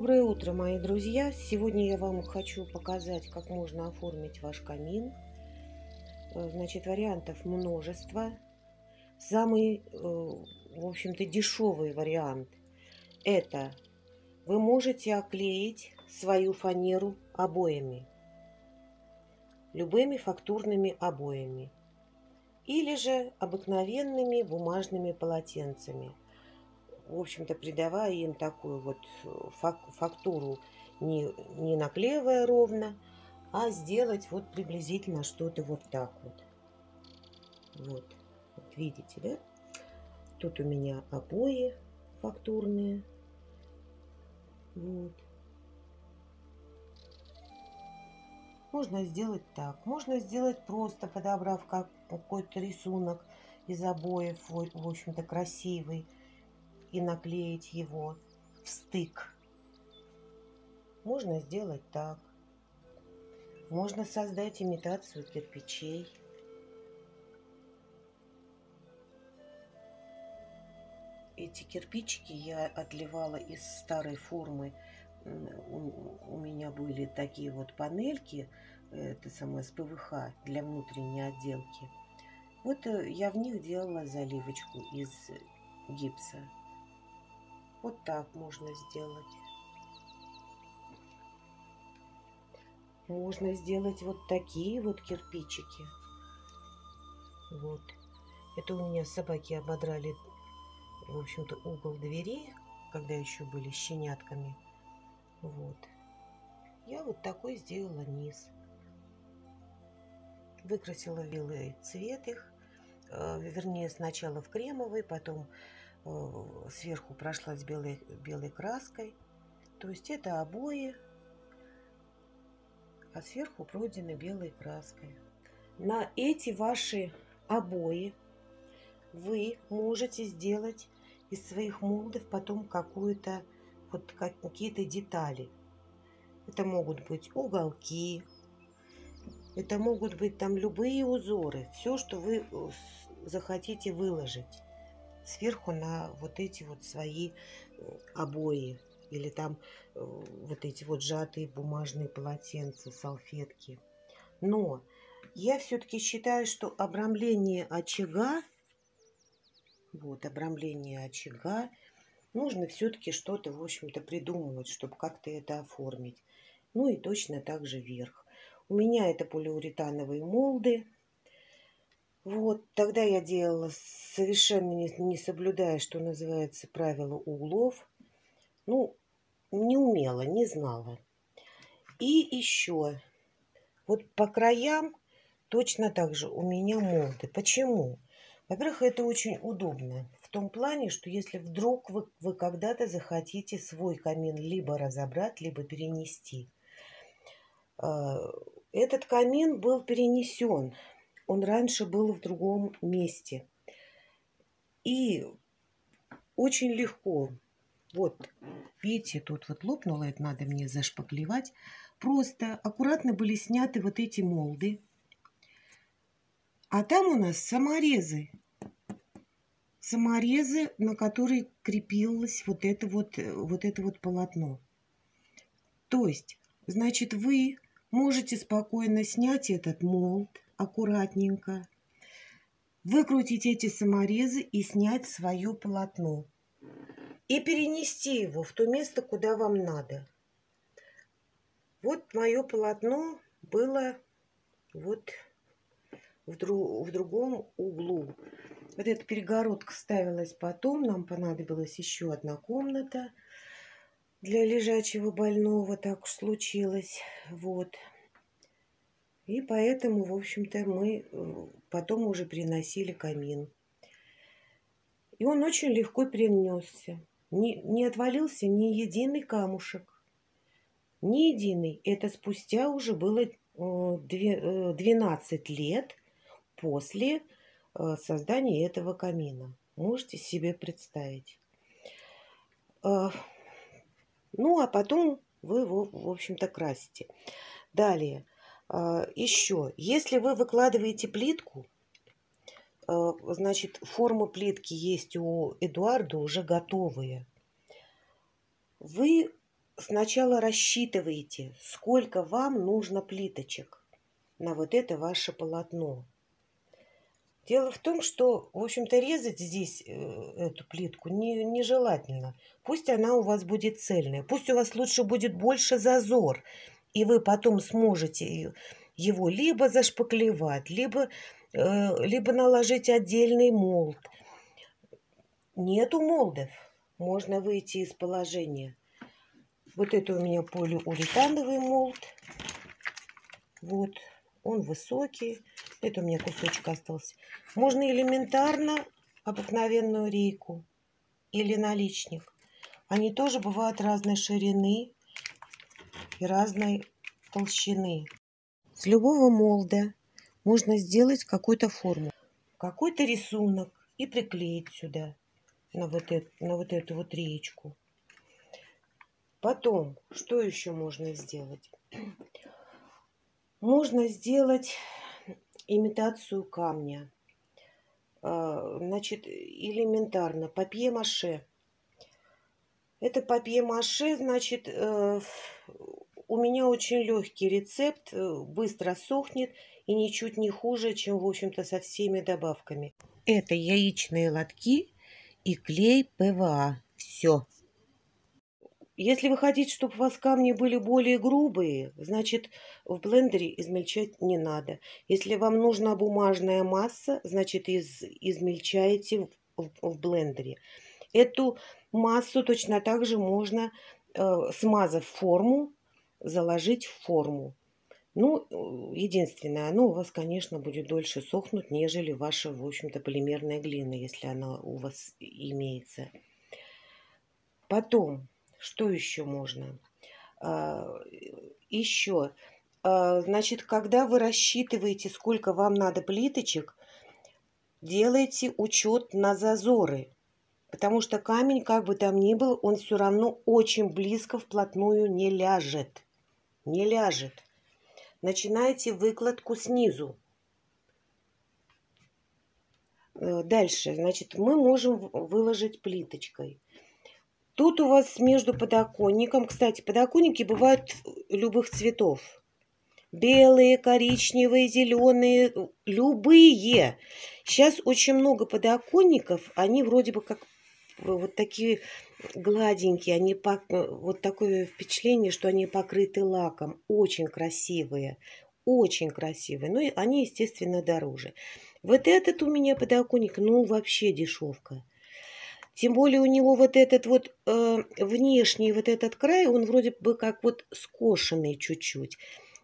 Доброе утро, мои друзья! Сегодня я вам хочу показать, как можно оформить ваш камин. Значит, вариантов множество. Самый, в общем-то, дешевый вариант – это вы можете оклеить свою фанеру обоями, любыми фактурными обоями, или же обыкновенными бумажными полотенцами. В общем-то, придавая им такую вот фактуру, не наклеивая ровно, а сделать вот приблизительно что-то вот так вот. Вот видите, да? Тут у меня обои фактурные. Вот. Можно сделать так. Можно сделать просто, подобрав какой-то рисунок из обоев, в общем-то, красивый, и наклеить его в стык. Можно сделать так. Можно создать имитацию кирпичей. Эти кирпичики я отливала из старой формы. У меня были такие вот панельки, это самое, с ПВХ для внутренней отделки. Вот я в них делала заливочку из гипса. Вот так можно сделать. Можно сделать вот такие вот кирпичики. Вот. Это у меня собаки ободрали, в общем-то, угол двери, когда еще были щенятками. Вот. Я вот такой сделала низ. Выкрасила в белый цвет их. Вернее, сначала в кремовый, потом сверху прошлась белой краской. То есть это обои, а сверху пройдены белой краской. На эти ваши обои вы можете сделать из своих молдов потом какие-то детали. Это могут быть уголки, это могут быть там любые узоры, все, что вы захотите выложить сверху на вот эти вот свои обои, или там вот эти вот сжатые бумажные полотенца, салфетки. Но я все-таки считаю, что обрамление очага, нужно все-таки что-то, в общем-то, придумывать, чтобы как-то это оформить. Ну и точно так же верх. У меня это полиуретановые молды. Вот, тогда я делала совершенно не соблюдая, что называется, правила углов. Ну, не умела, не знала. И еще, вот по краям точно так же у меня молды. Почему? Во-первых, это очень удобно. В том плане, что если вдруг вы когда-то захотите свой камин либо разобрать, либо перенести. Этот камин был перенесен. Он раньше был в другом месте. И очень легко. Вот, видите, тут вот лопнуло, это надо мне зашпаклевать. Просто аккуратно были сняты вот эти молды. А там у нас саморезы. Саморезы, на которые крепилось вот это вот полотно. То есть, значит, вы можете спокойно снять этот молд аккуратненько, выкрутить эти саморезы и снять свое полотно. И перенести его в то место, куда вам надо. Вот мое полотно было вот в другом углу. Вот эта перегородка ставилась потом. Нам понадобилась еще одна комната для лежачего больного. Так уж случилось. Вот. И поэтому, в общем-то, мы потом уже приносили камин. И он очень легко перенесся. Не отвалился ни единый камушек. Ни единый. Это спустя уже было 12 лет после создания этого камина. Можете себе представить. Ну, а потом вы его, в общем-то, красите. Далее. Еще, если вы выкладываете плитку, значит, формы плитки есть у Эдуарда уже готовые. Вы сначала рассчитываете, сколько вам нужно плиточек на вот это ваше полотно. Дело в том, что, в общем-то, резать здесь эту плитку нежелательно. Пусть она у вас будет цельная, пусть у вас лучше будет больше зазор, и вы потом сможете его либо зашпаклевать, либо наложить отдельный молд. Нету молдов, можно выйти из положения. Вот это у меня полиуретановый молд. Вот, он высокий. Это у меня кусочек остался. Можно элементарно обыкновенную рейку или наличник. Они тоже бывают разной ширины и разной толщины. С любого молда можно сделать какую-то форму, какой-то рисунок и приклеить сюда, на вот эту вот реечку. Потом, что еще можно сделать? Можно сделать имитацию камня. Значит, элементарно, папье-маше. Это папье-маше, значит, у меня очень легкий рецепт, быстро сохнет и ничуть не хуже, чем, в общем-то, со всеми добавками. Это яичные лотки и клей ПВА. Все. Если вы хотите, чтобы у вас камни были более грубые, значит, в блендере измельчать не надо. Если вам нужна бумажная масса, значит, измельчаете в блендере. Эту массу точно так же можно, смазав форму, заложить в форму. Ну, единственное, оно у вас, конечно, будет дольше сохнуть, нежели ваша, в общем-то, полимерная глина, если она у вас имеется. Потом, что еще можно? Еще, значит, когда вы рассчитываете, сколько вам надо плиточек, делайте учет на зазоры. Потому что камень, как бы там ни был, он все равно очень близко вплотную не ляжет. Не ляжет. Начинайте выкладку снизу. Дальше, значит, мы можем выложить плиточкой. Тут у вас между подоконником, кстати, подоконники бывают любых цветов. Белые, коричневые, зеленые, любые. Сейчас очень много подоконников, они вроде бы как вот такие гладенькие, они вот такое впечатление, что они покрыты лаком. Очень красивые, очень красивые. Но они, естественно, дороже. Вот этот у меня подоконник, ну, вообще дешевка. Тем более у него вот этот вот внешний вот этот край, он вроде бы как вот скошенный чуть-чуть.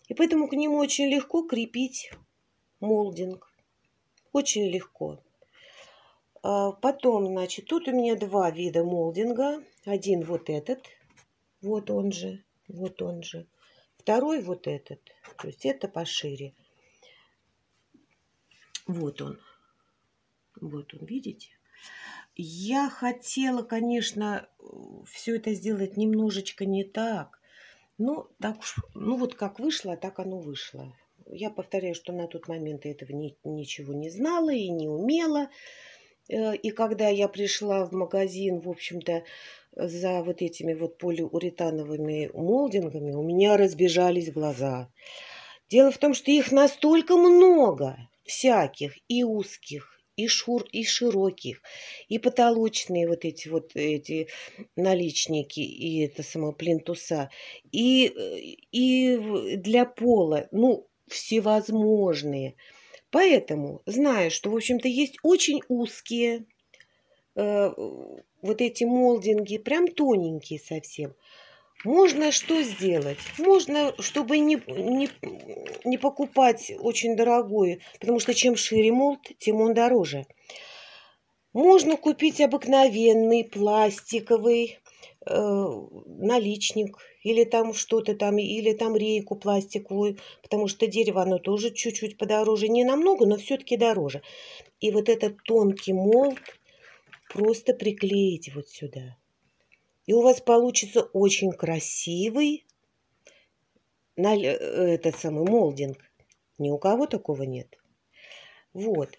И поэтому к нему очень легко крепить молдинг. Очень легко. Потом, значит, тут у меня два вида молдинга. Один вот этот, вот он же, вот он же. Второй вот этот, то есть это пошире. Вот он, видите? Я хотела, конечно, все это сделать немножечко не так. Но так уж, ну вот как вышло, так оно вышло. Я повторяю, что на тот момент я этого ничего не знала и не умела. И когда я пришла в магазин, в общем-то, за вот этими вот полиуретановыми молдингами, у меня разбежались глаза. Дело в том, что их настолько много всяких, и узких, и широких, и потолочные вот эти наличники, и это плинтуса, и для пола, ну, всевозможные. Поэтому, зная, что, в общем-то, есть очень узкие вот эти молдинги, прям тоненькие совсем, можно что сделать? Можно, чтобы не покупать очень дорогой, потому что чем шире молд, тем он дороже. Можно купить обыкновенный пластиковый наличник, или там что-то там, или там рейку пластиковую, потому что дерево, оно тоже чуть-чуть подороже, не намного, но все-таки дороже. И вот этот тонкий молд просто приклеить вот сюда. И у вас получится очень красивый этот самый молдинг. Ни у кого такого нет. Вот.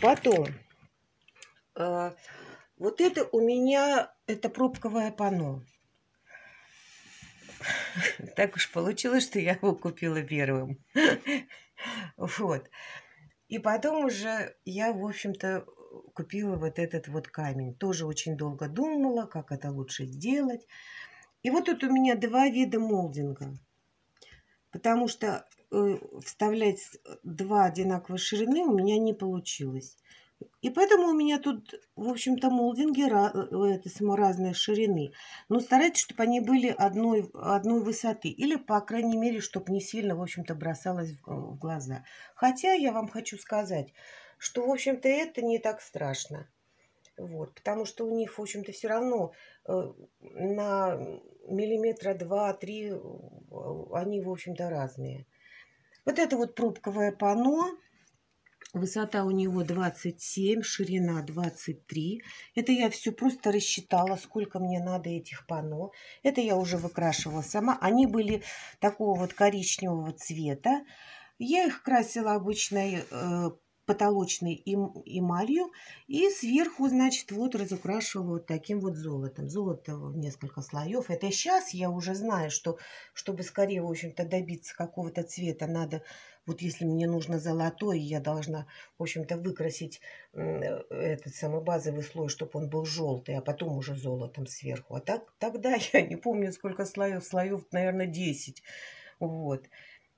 Потом. Вот это у меня, это пробковое панно. Так уж получилось, что я его купила первым. Вот. И потом уже я, в общем-то, купила вот этот вот камень. Тоже очень долго думала, как это лучше сделать. И вот тут у меня два вида молдинга. Потому что вставлять два одинаковой ширины у меня не получилось. И поэтому у меня тут, в общем-то, молдинги разной ширины. Но старайтесь, чтобы они были одной высоты. Или, по крайней мере, чтобы не сильно, в общем-то, бросалось в глаза. Хотя я вам хочу сказать, что, в общем-то, это не так страшно. Вот, потому что у них, в общем-то, все равно на миллиметра 2-3 они, в общем-то, разные. Вот это вот пробковое панно. Высота у него 27, ширина 23. Это я все просто рассчитала, сколько мне надо этих панно. Это я уже выкрашивала сама. Они были такого вот коричневого цвета. Я их красила обычной потолочной эмалью. И сверху, значит, вот разукрашивала вот таким вот золотом. Золото в несколько слоев. Это сейчас я уже знаю, что чтобы скорее, в общем-то, добиться какого-то цвета, надо... Вот если мне нужно золотой, я должна, в общем-то, выкрасить этот самый базовый слой, чтобы он был желтый, а потом уже золотом сверху. А тогда я не помню, сколько слоев, наверное, 10. Вот.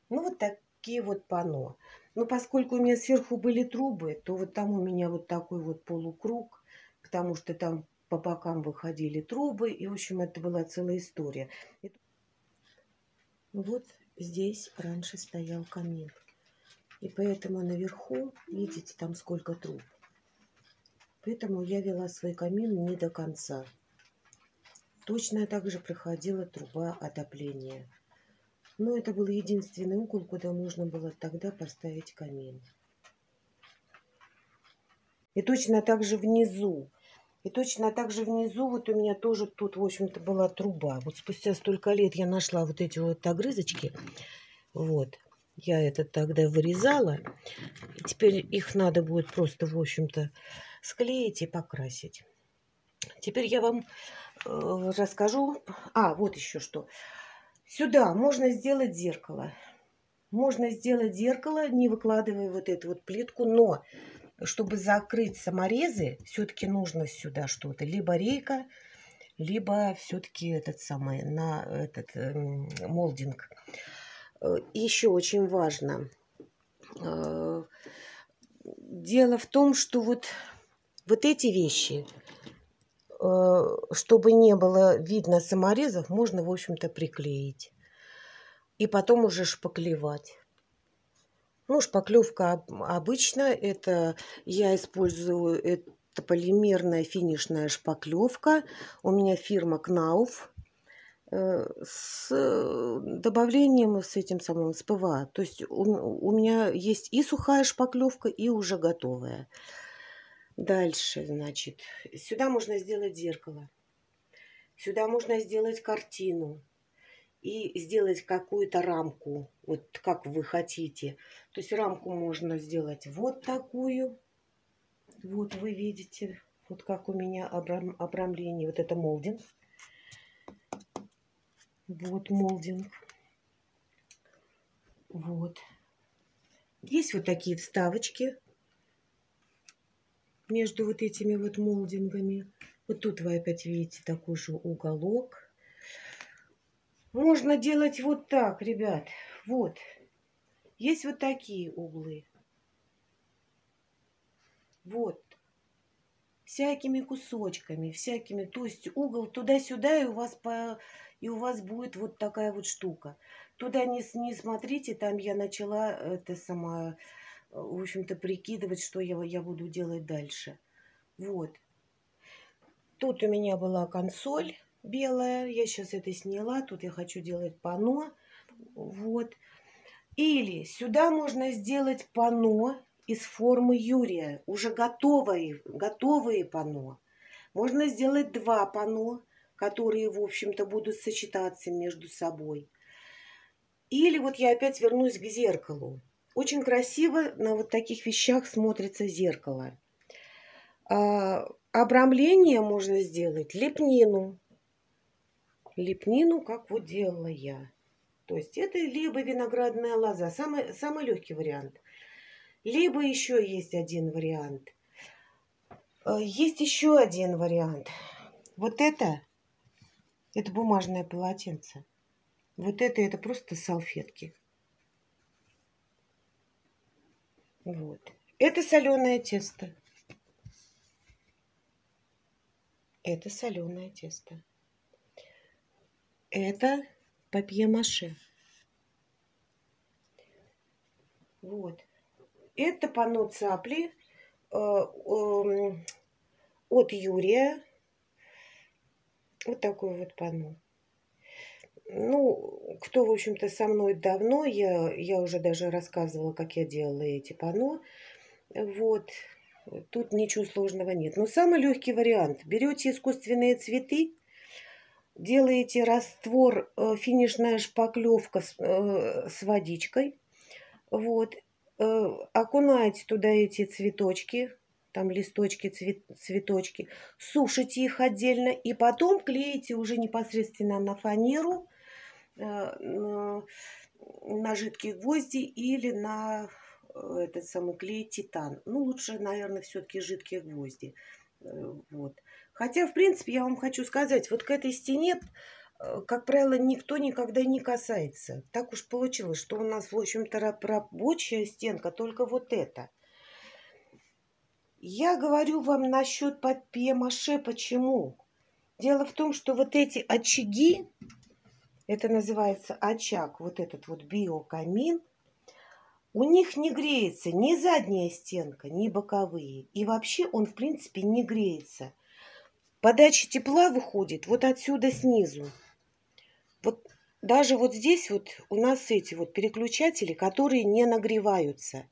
Ну, вот такие вот панно. Но поскольку у меня сверху были трубы, то вот там у меня вот такой вот полукруг, потому что там по бокам выходили трубы, и, в общем, это была целая история. Вот здесь раньше стоял камин. И поэтому наверху, видите, там сколько труб. Поэтому я вела свой камин не до конца. Точно так же проходила труба отопления. Но это был единственный угол, куда можно было тогда поставить камин. И точно так же внизу. Вот у меня тоже тут, в общем-то, была труба. Вот спустя столько лет я нашла вот эти вот огрызочки. Вот. Я это тогда вырезала. И теперь их надо будет просто, в общем-то, склеить и покрасить. Теперь я вам расскажу. Вот еще что. Сюда можно сделать зеркало. Можно сделать зеркало, не выкладывая вот эту вот плитку, но чтобы закрыть саморезы, все-таки нужно сюда что-то. Либо рейка, либо все-таки этот самый, молдинг. Еще очень важно. Дело в том, что вот эти вещи, чтобы не было видно саморезов, можно, в общем-то, приклеить. И потом уже шпаклевать. Ну, шпаклевка обычно, это я использую, это полимерная финишная шпаклевка. У меня фирма Knauf с добавлением с этим самым, с ПВА. То есть у меня есть и сухая шпаклевка, и уже готовая. Дальше, значит, сюда можно сделать зеркало. Сюда можно сделать картину. И сделать какую-то рамку, вот как вы хотите. То есть рамку можно сделать вот такую. Вот вы видите, вот как у меня обрамление. Вот это молдинг. Вот молдинг. Вот. Есть вот такие вставочки между вот этими вот молдингами. Вот тут вы опять видите такой же уголок. Можно делать вот так, ребят. Вот. Есть вот такие углы. Вот. Всякими кусочками, всякими. То есть угол туда-сюда, и у вас будет вот такая вот штука. Туда не смотрите, там я начала это самое, в общем-то, прикидывать, что я буду делать дальше. Вот. Тут у меня была консоль белая. Я сейчас это сняла. Тут я хочу делать панно. Вот. Или сюда можно сделать панно из формы Юрия. Уже готовые панно. Можно сделать два панно, которые, в общем-то, будут сочетаться между собой. Или вот я опять вернусь к зеркалу. Очень красиво на вот таких вещах смотрится зеркало. Обрамление можно сделать лепнину. лепнину, как вот делала я. То есть это либо виноградная лоза, самый легкий вариант. Либо еще есть один вариант. Есть еще один вариант. Вот это бумажное полотенце. Вот это просто салфетки. Вот. Это соленое тесто. Это соленое тесто. Это папье-маше. Вот. Это панно цапли от Юрия. Вот такое вот панно. Ну, кто, в общем-то, со мной давно, я уже даже рассказывала, как я делала эти панно. Вот. Тут ничего сложного нет. Но самый легкий вариант. Берете искусственные цветы, делаете раствор, финишная шпаклевка с водичкой. Вот. Окунаете туда эти цветочки, там листочки, цветочки, сушите их отдельно и потом клеите уже непосредственно на фанеру, на жидкие гвозди или на этот самый клей титан. Ну, лучше, наверное, все-таки жидкие гвозди. Вот. Хотя, в принципе, я вам хочу сказать, вот к этой стене, как правило, никто никогда не касается. Так уж получилось, что у нас, в общем-то, рабочая стенка только вот эта. Я говорю вам насчет папье-маше. Почему? Дело в том, что вот эти очаги, это называется очаг, вот этот вот биокамин, у них не греется ни задняя стенка, ни боковые. И вообще он, в принципе, не греется. Подача тепла выходит вот отсюда снизу. Вот даже вот здесь вот у нас эти вот переключатели, которые не нагреваются.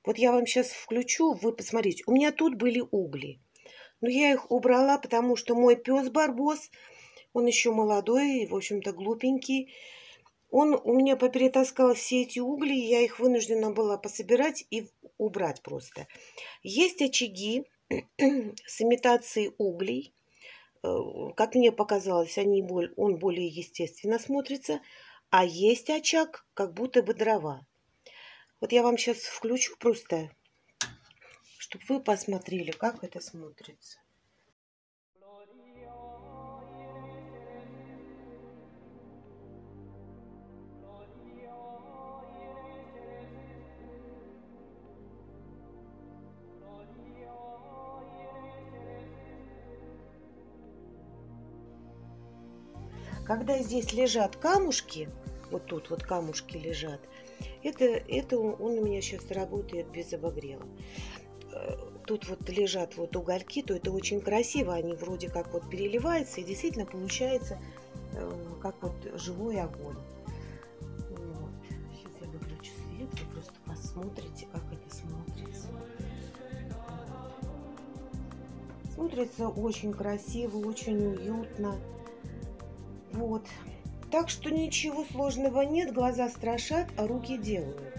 Вот я вам сейчас включу, вы посмотрите. У меня тут были угли. Но я их убрала, потому что мой пес Барбос, он еще молодой, в общем-то, глупенький. Он у меня поперетаскал все эти угли, я их вынуждена была пособирать и убрать просто. Есть очаги с имитацией углей. Как мне показалось, он более естественно смотрится. А есть очаг, как будто бы дрова. Вот я вам сейчас включу просто, чтобы вы посмотрели, как это смотрится. Когда здесь лежат камушки, вот тут вот камушки лежат, это он у меня сейчас работает без обогрева. Тут вот лежат вот угольки, то это очень красиво, они вроде как вот переливаются, и действительно получается как вот живой огонь. Вот. Сейчас я выключу свет, вы просто посмотрите, как это смотрится. Смотрится очень красиво, очень уютно. Вот. Так что ничего сложного нет, глаза страшат, а руки делают.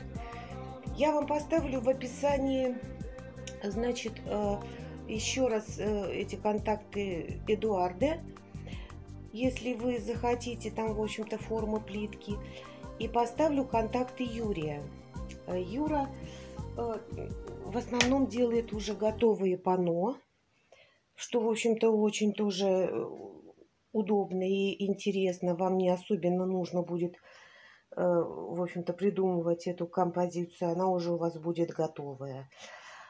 Я вам поставлю в описании, значит, еще раз эти контакты Эдуарда, если вы захотите, там, в общем-то, форма плитки. И поставлю контакты Юрия. Юра в основном делает уже готовые панно, что, в общем-то, очень тоже удобно и интересно. Вам не особенно нужно будет, в общем-то, придумывать эту композицию. Она уже у вас будет готовая.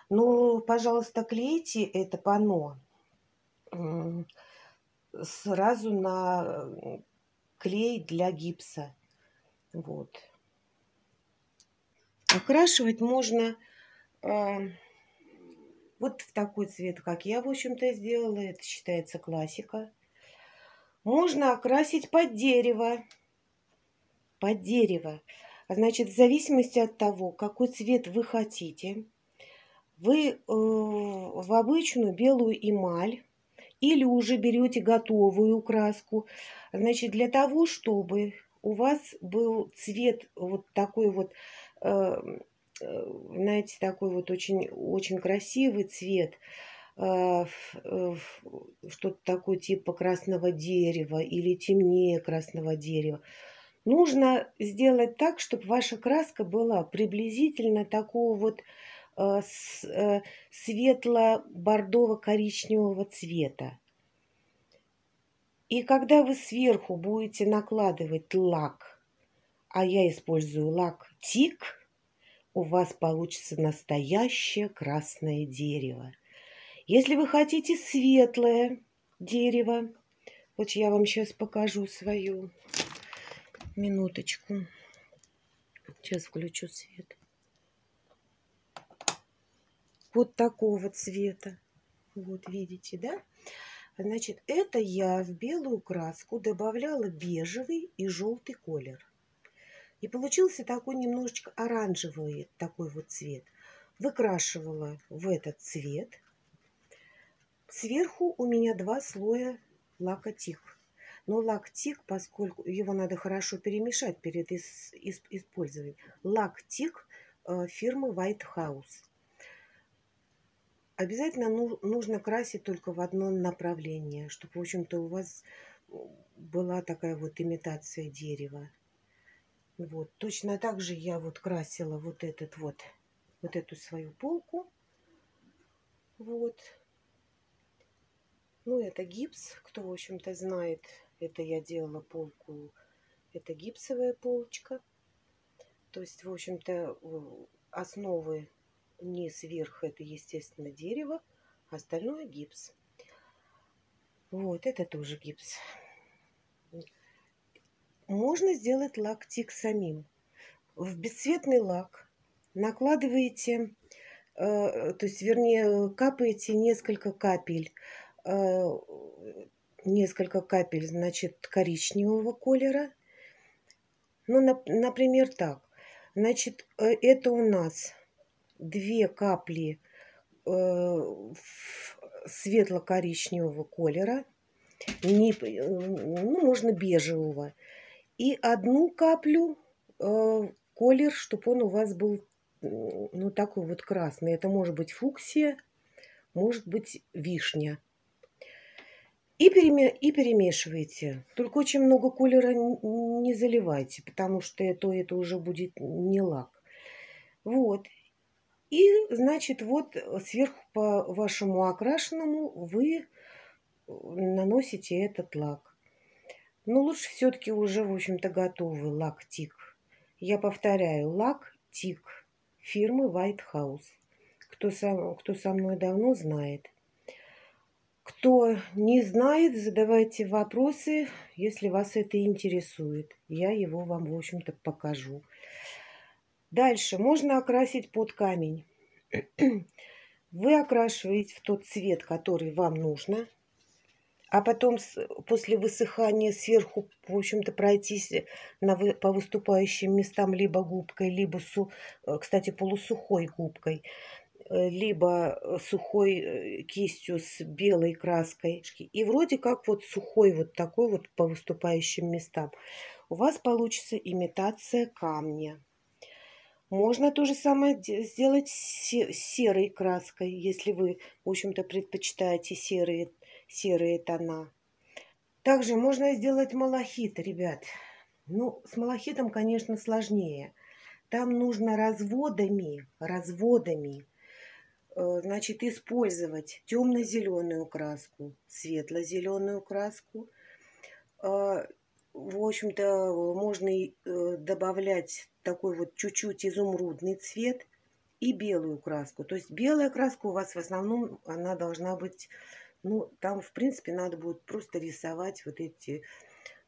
Но, пожалуйста, клейте это панно сразу на клей для гипса. Вот. Окрашивать можно вот в такой цвет, как я, в общем-то, сделала. Это считается классика. Можно окрасить под дерево. Под дерево. Значит, в зависимости от того, какой цвет вы хотите, вы в обычную белую эмаль или уже берете готовую краску. Значит, для того, чтобы у вас был цвет вот такой вот, знаете, такой вот очень, очень красивый цвет, что-то такое типа красного дерева или темнее красного дерева. Нужно сделать так, чтобы ваша краска была приблизительно такого вот светло-бордово-коричневого цвета. И когда вы сверху будете накладывать лак, а я использую лак Тик, у вас получится настоящее красное дерево. Если вы хотите светлое дерево, вот я вам сейчас покажу свою. Минуточку. Сейчас включу свет. Вот такого цвета. Вот видите, да? Значит, это я в белую краску добавляла бежевый и желтый колер. И получился такой немножечко оранжевый такой вот цвет. Выкрашивала в этот цвет. Сверху у меня 2 слоя лака Тик. Но лак Тик, поскольку его надо хорошо перемешать перед использованием. Лак Тик фирмы White House. Обязательно нужно красить только в одно направление, чтобы, в общем-то, у вас была такая вот имитация дерева. Вот. Точно так же я вот красила вот эту свою полку. Вот. Ну, это гипс. Кто, в общем-то, знает, это я делала полку. Это гипсовая полочка. То есть, в общем-то, основы низ, верх, это, естественно, дерево. Остальное гипс. Вот, это тоже гипс. Можно сделать лак Тик самим. В бесцветный лак накладываете, то есть, вернее, капаете несколько капель, значит, коричневого колера. Ну, например, так. Значит, это у нас 2 капли светло-коричневого колера, ну, можно бежевого, и 1 каплю колер, чтобы он у вас был, ну, такой вот красный. Это может быть фуксия, может быть вишня. И перемешиваете. Только очень много колера не заливайте, потому что это уже будет не лак. Вот. И, значит, вот сверху по вашему окрашенному вы наносите этот лак. Но лучше все-таки уже, в общем-то, готовый лак Тик. Я повторяю, лак Тик фирмы White House. Кто со мной давно, знает. Кто не знает, задавайте вопросы, если вас это интересует. Я его вам, в общем-то, покажу. Дальше можно окрасить под камень. Вы окрашиваете в тот цвет, который вам нужно. А потом после высыхания сверху, в общем-то, пройтись по выступающим местам либо губкой, либо, кстати, полусухой губкой, либо сухой кистью с белой краской. И вроде как вот сухой вот такой вот по выступающим местам. У вас получится имитация камня. Можно то же самое сделать с серой краской, если вы, в общем-то, предпочитаете серые тона. Также можно сделать малахит, ребят. Ну, с малахитом, конечно, сложнее. Там нужно разводами, значит, использовать темно-зеленую краску, светло-зеленую краску. В общем-то, можно добавлять такой вот чуть-чуть изумрудный цвет и белую краску. То есть белая краска у вас в основном, она должна быть, ну, там, в принципе, надо будет просто рисовать вот эти,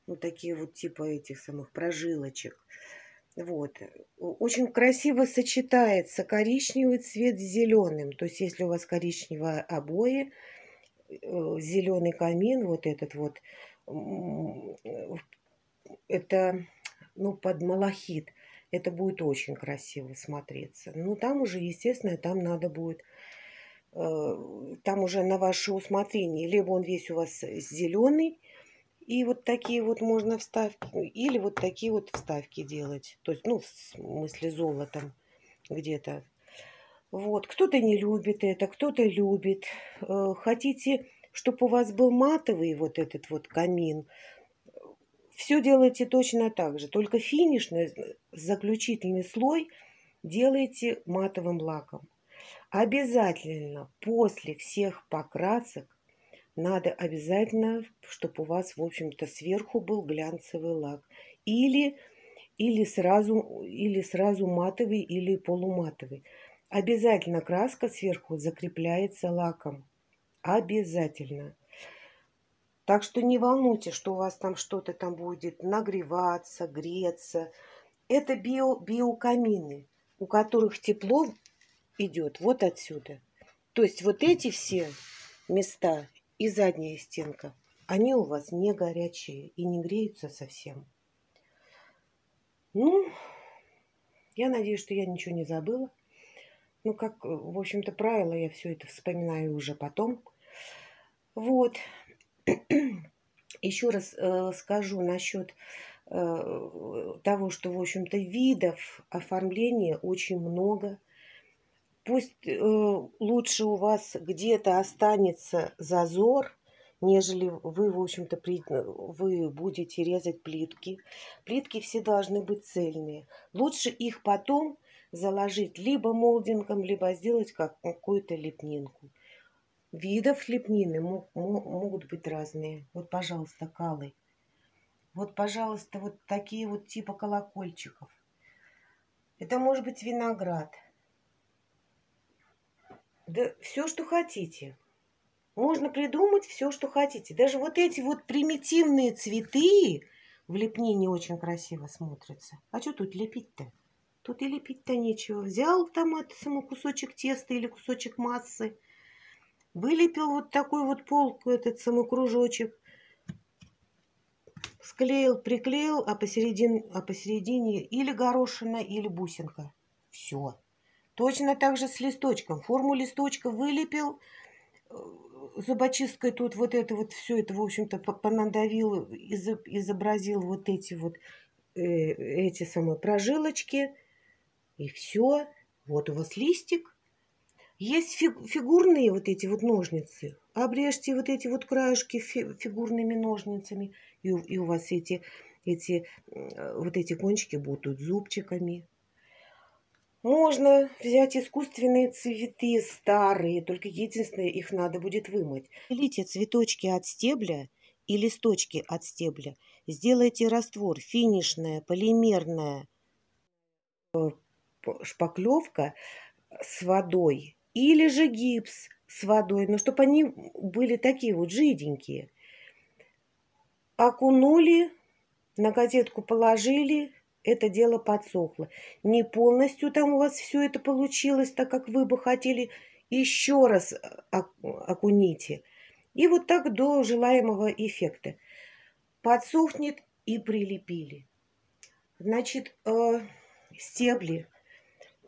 ну, такие вот типа этих самых прожилочек. Вот. Очень красиво сочетается коричневый цвет с зеленым. То есть, если у вас коричневые обои, зеленый камин, вот этот вот, это, ну, под малахит, это будет очень красиво смотреться. Ну, там уже, естественно, там надо будет, там уже на ваше усмотрение. Либо он весь у вас зеленый, и вот такие вот можно вставки, или вот такие вот вставки делать. То есть, ну, в смысле золотом где-то. Вот, кто-то не любит это, кто-то любит. Хотите, чтобы у вас был матовый вот этот вот камин, все делайте точно так же, только финишный, заключительный слой делайте матовым лаком. Обязательно после всех покрасок надо обязательно, чтобы у вас, в общем-то, сверху был глянцевый лак. Или сразу матовый или полуматовый. Обязательно краска сверху закрепляется лаком. Обязательно. Так что не волнуйтесь, что у вас там что-то там будет нагреваться, греться. Это биокамины, у которых тепло идет вот отсюда. То есть вот эти все места и задняя стенка, они у вас не горячие и не греются совсем. Ну, я надеюсь, что я ничего не забыла. Ну, как, в общем-то, правило, я все это вспоминаю уже потом. Вот. Еще раз скажу насчет того, что, в общем-то, видов оформления очень много. Пусть лучше у вас где-то останется зазор, нежели вы, в общем-то, вы будете резать плитки. Плитки все должны быть цельные. Лучше их потом заложить либо молдингом, либо сделать какую-то лепнинку. Видов лепнины могут быть разные. Вот, пожалуйста, калы. Вот, пожалуйста, вот такие вот типа колокольчиков. Это может быть виноград. Да все, что хотите. Можно придумать все, что хотите. Даже вот эти вот примитивные цветы в лепнине очень красиво смотрятся. А что тут лепить-то? Тут и лепить-то нечего. Взял там этот самый кусочек теста или кусочек массы, вылепил вот такой вот полку, этот самый кружочек, склеил, приклеил, а посередине или горошина, или бусинка. Все. Точно так же с листочком. Форму листочка вылепил, зубочисткой тут вот это вот все это, в общем-то, понадавил, изобразил вот эти вот эти самые прожилочки. И все. Вот у вас листик. Есть фигурные вот эти вот ножницы. Обрежьте вот эти вот краешки фигурными ножницами. И у вас вот эти кончики будут зубчиками. Можно взять искусственные цветы старые, только единственное, их надо будет вымыть. Отделите цветочки от стебля и листочки от стебля. Сделайте раствор, финишная, полимерная шпаклевка с водой. Или же гипс с водой, но чтобы они были такие вот жиденькие. Окунули, на газетку положили, это дело подсохло. Не полностью там у вас все это получилось, так как вы бы хотели, еще раз окуните. И вот так до желаемого эффекта. Подсохнет и прилепили. Значит, стебли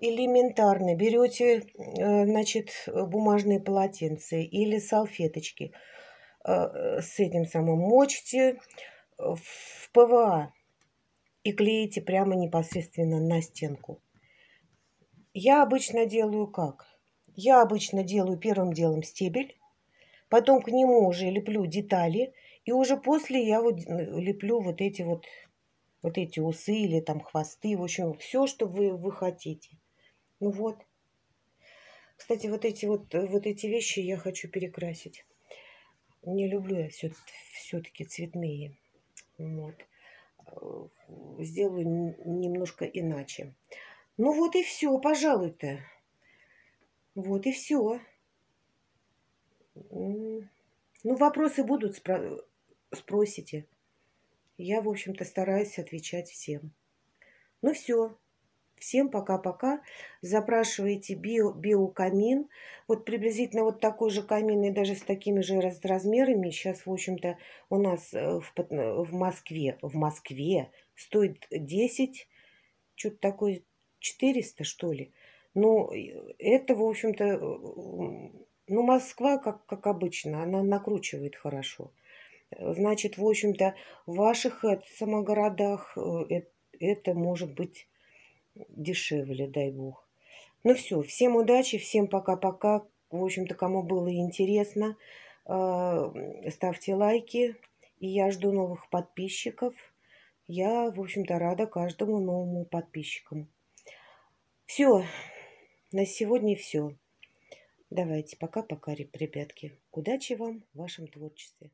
элементарно. Берете, значит, бумажные полотенца или салфеточки. С этим самым мочите в ПВА и клеите прямо непосредственно на стенку. Я обычно делаю как? Я обычно делаю первым делом стебель, потом к нему уже леплю детали, и уже после я вот леплю вот эти усы или там хвосты, в общем, все, что вы хотите. Ну вот. Кстати, вот эти вещи я хочу перекрасить. Не люблю я все-таки цветные. Вот. Сделаю немножко иначе. Ну вот и все, пожалуй-то. Вот и все. Ну, вопросы будут, спросите. Я, в общем-то, стараюсь отвечать всем. Ну все. Всем пока-пока. Запрашивайте биокамин. Вот приблизительно вот такой же камин и даже с такими же размерами. Сейчас, в общем-то, у нас в Москве стоит 10, что-то такое 400, что ли. Ну, это, в общем-то, ну, Москва, как обычно, она накручивает хорошо. Значит, в общем-то, в ваших самогородах это может быть дешевле, дай бог. Ну все, всем удачи, всем пока-пока. В общем-то, кому было интересно, ставьте лайки. И я жду новых подписчиков. Я, в общем-то, рада каждому новому подписчику. Все, на сегодня все. Давайте, пока-пока, ребятки. Удачи вам в вашем творчестве.